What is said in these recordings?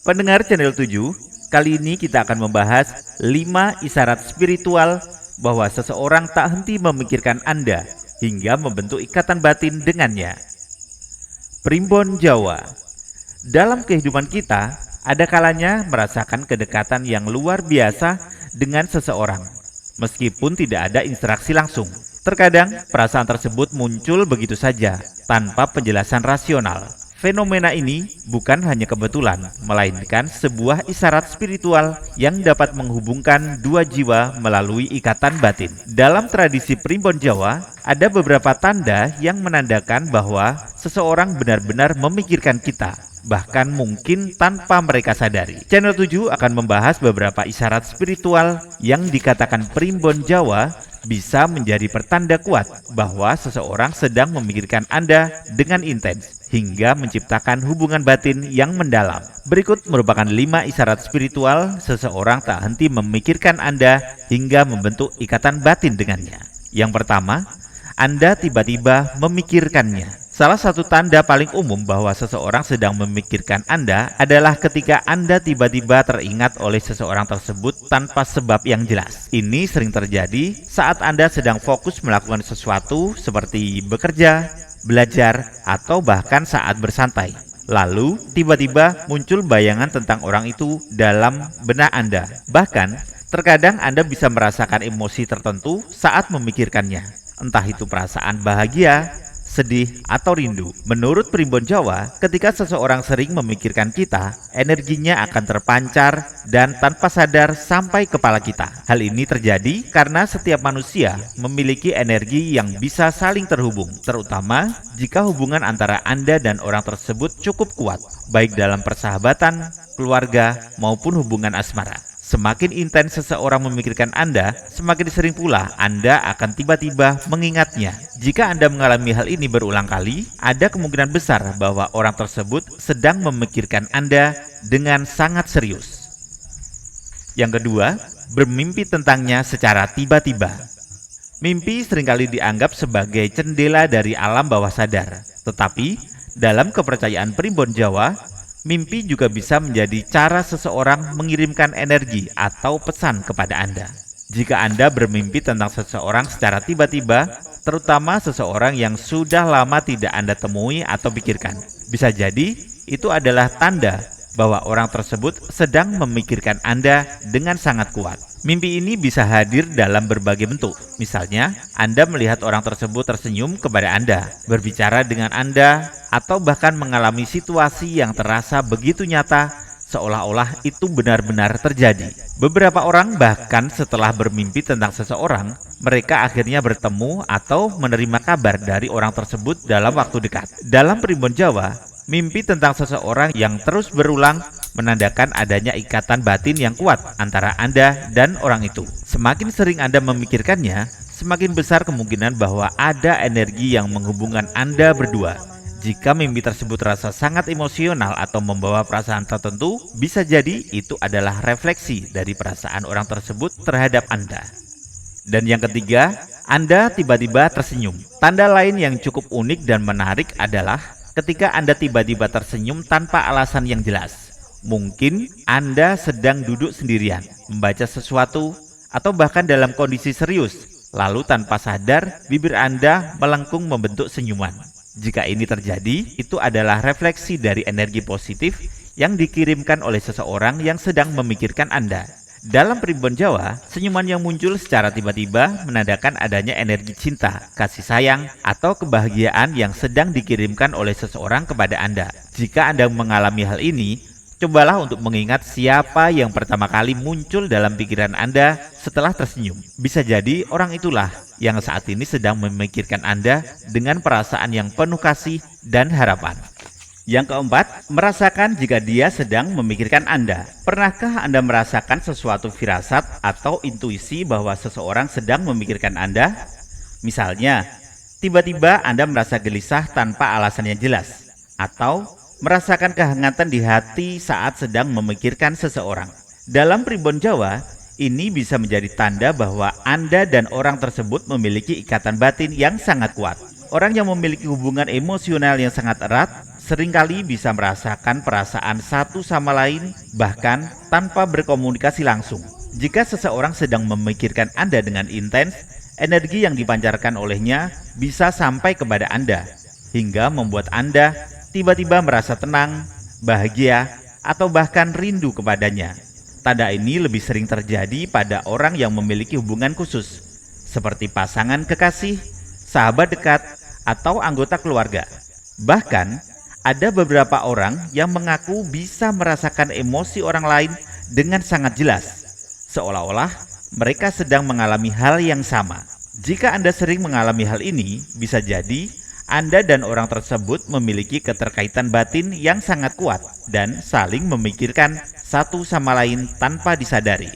Pendengar channel 7, kali ini kita akan membahas 5 isyarat spiritual bahwa seseorang tak henti memikirkan Anda hingga membentuk ikatan batin dengannya. Primbon Jawa. Dalam kehidupan kita, ada kalanya merasakan kedekatan yang luar biasa dengan seseorang, meskipun tidak ada interaksi langsung. Terkadang, perasaan tersebut muncul begitu saja, tanpa penjelasan rasional. Fenomena ini bukan hanya kebetulan, melainkan sebuah isyarat spiritual yang dapat menghubungkan dua jiwa melalui ikatan batin. Dalam tradisi Primbon Jawa, ada beberapa tanda yang menandakan bahwa seseorang benar-benar memikirkan kita, bahkan mungkin tanpa mereka sadari. Channel 7 akan membahas beberapa isyarat spiritual yang dikatakan Primbon Jawa bisa menjadi pertanda kuat bahwa seseorang sedang memikirkan Anda dengan intens hingga menciptakan hubungan batin yang mendalam. Berikut merupakan 5 isyarat spiritual seseorang tak henti memikirkan Anda hingga membentuk ikatan batin dengannya. Yang pertama, Anda tiba-tiba memikirkannya. Salah satu tanda paling umum bahwa seseorang sedang memikirkan Anda adalah ketika Anda tiba-tiba teringat oleh seseorang tersebut tanpa sebab yang jelas. Ini sering terjadi saat Anda sedang fokus melakukan sesuatu seperti bekerja, belajar, atau bahkan saat bersantai. Lalu, tiba-tiba muncul bayangan tentang orang itu dalam benak Anda. Bahkan, terkadang Anda bisa merasakan emosi tertentu saat memikirkannya. Entah itu perasaan bahagia, sedih, atau rindu. Menurut Primbon Jawa, ketika seseorang sering memikirkan kita, energinya akan terpancar dan tanpa sadar sampai kepala kita. Hal ini terjadi karena setiap manusia memiliki energi yang bisa saling terhubung, terutama jika hubungan antara Anda dan orang tersebut cukup kuat, baik dalam persahabatan, keluarga, maupun hubungan asmara. Semakin intens seseorang memikirkan Anda, semakin sering pula Anda akan tiba-tiba mengingatnya. Jika Anda mengalami hal ini berulang kali, ada kemungkinan besar bahwa orang tersebut sedang memikirkan Anda dengan sangat serius. Yang kedua, bermimpi tentangnya secara tiba-tiba. Mimpi seringkali dianggap sebagai jendela dari alam bawah sadar. Tetapi, dalam kepercayaan Primbon Jawa, mimpi juga bisa menjadi cara seseorang mengirimkan energi atau pesan kepada Anda. Jika Anda bermimpi tentang seseorang secara tiba-tiba, terutama seseorang yang sudah lama tidak Anda temui atau pikirkan, bisa jadi itu adalah tanda bahwa orang tersebut sedang memikirkan Anda dengan sangat kuat. Mimpi ini bisa hadir dalam berbagai bentuk. Misalnya, Anda melihat orang tersebut tersenyum kepada Anda, berbicara dengan Anda, atau bahkan mengalami situasi yang terasa begitu nyata, seolah-olah itu benar-benar terjadi. Beberapa orang bahkan setelah bermimpi tentang seseorang, mereka akhirnya bertemu atau menerima kabar dari orang tersebut dalam waktu dekat. Dalam Primbon Jawa, mimpi tentang seseorang yang terus berulang menandakan adanya ikatan batin yang kuat antara Anda dan orang itu. Semakin sering Anda memikirkannya, semakin besar kemungkinan bahwa ada energi yang menghubungkan Anda berdua. Jika mimpi tersebut terasa sangat emosional atau membawa perasaan tertentu, bisa jadi itu adalah refleksi dari perasaan orang tersebut terhadap Anda. Dan yang ketiga, Anda tiba-tiba tersenyum. Tanda lain yang cukup unik dan menarik adalah ketika Anda tiba-tiba tersenyum tanpa alasan yang jelas. Mungkin Anda sedang duduk sendirian, membaca sesuatu, atau bahkan dalam kondisi serius. Lalu tanpa sadar, bibir Anda melengkung membentuk senyuman. Jika ini terjadi, itu adalah refleksi dari energi positif yang dikirimkan oleh seseorang yang sedang memikirkan Anda. Dalam Primbon Jawa, senyuman yang muncul secara tiba-tiba menandakan adanya energi cinta, kasih sayang, atau kebahagiaan yang sedang dikirimkan oleh seseorang kepada Anda. Jika Anda mengalami hal ini, cobalah untuk mengingat siapa yang pertama kali muncul dalam pikiran Anda setelah tersenyum. Bisa jadi orang itulah yang saat ini sedang memikirkan Anda dengan perasaan yang penuh kasih dan harapan. Yang keempat, merasakan jika dia sedang memikirkan Anda. Pernahkah Anda merasakan sesuatu firasat atau intuisi bahwa seseorang sedang memikirkan Anda? Misalnya, tiba-tiba Anda merasa gelisah tanpa alasan yang jelas, atau merasakan kehangatan di hati saat sedang memikirkan seseorang. Dalam Primbon Jawa, ini bisa menjadi tanda bahwa Anda dan orang tersebut memiliki ikatan batin yang sangat kuat. Orang yang memiliki hubungan emosional yang sangat erat seringkali bisa merasakan perasaan satu sama lain bahkan tanpa berkomunikasi langsung. Jika seseorang sedang memikirkan Anda dengan intens, energi yang dipancarkan olehnya bisa sampai kepada Anda, hingga membuat Anda tiba-tiba merasa tenang, bahagia, atau bahkan rindu kepadanya. Tanda ini lebih sering terjadi pada orang yang memiliki hubungan khusus, seperti pasangan kekasih, sahabat dekat, atau anggota keluarga. Bahkan, ada beberapa orang yang mengaku bisa merasakan emosi orang lain dengan sangat jelas, seolah-olah mereka sedang mengalami hal yang sama. Jika Anda sering mengalami hal ini, bisa jadi Anda dan orang tersebut memiliki keterkaitan batin yang sangat kuat dan saling memikirkan satu sama lain tanpa disadari.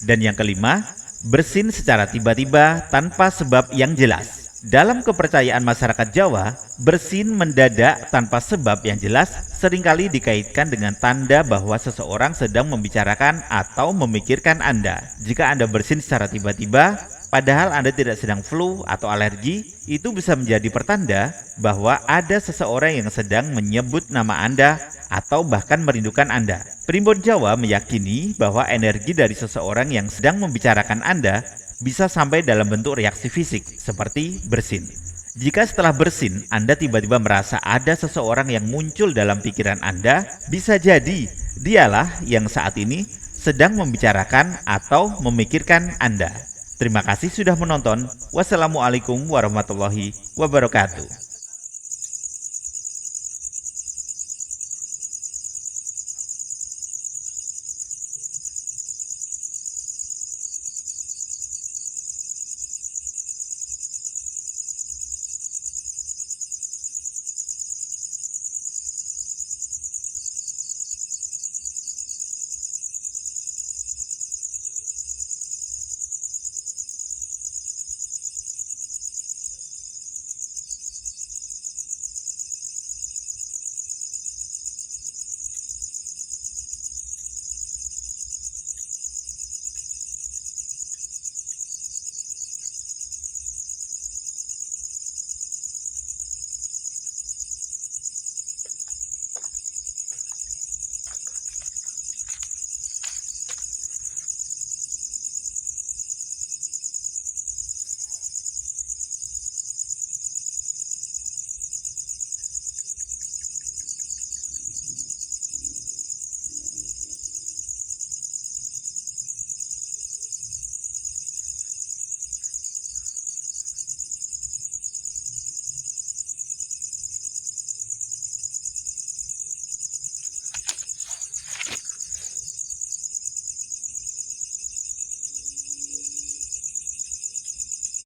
Dan yang kelima, bersin secara tiba-tiba tanpa sebab yang jelas. Dalam kepercayaan masyarakat Jawa, bersin mendadak tanpa sebab yang jelas seringkali dikaitkan dengan tanda bahwa seseorang sedang membicarakan atau memikirkan Anda. Jika Anda bersin secara tiba-tiba, padahal Anda tidak sedang flu atau alergi, itu bisa menjadi pertanda bahwa ada seseorang yang sedang menyebut nama Anda atau bahkan merindukan Anda. Primbon Jawa meyakini bahwa energi dari seseorang yang sedang membicarakan Anda bisa sampai dalam bentuk reaksi fisik seperti bersin. Jika setelah bersin Anda tiba-tiba merasa ada seseorang yang muncul dalam pikiran Anda, bisa jadi dialah yang saat ini sedang membicarakan atau memikirkan Anda. Terima kasih sudah menonton. Wassalamualaikum warahmatullahi wabarakatuh.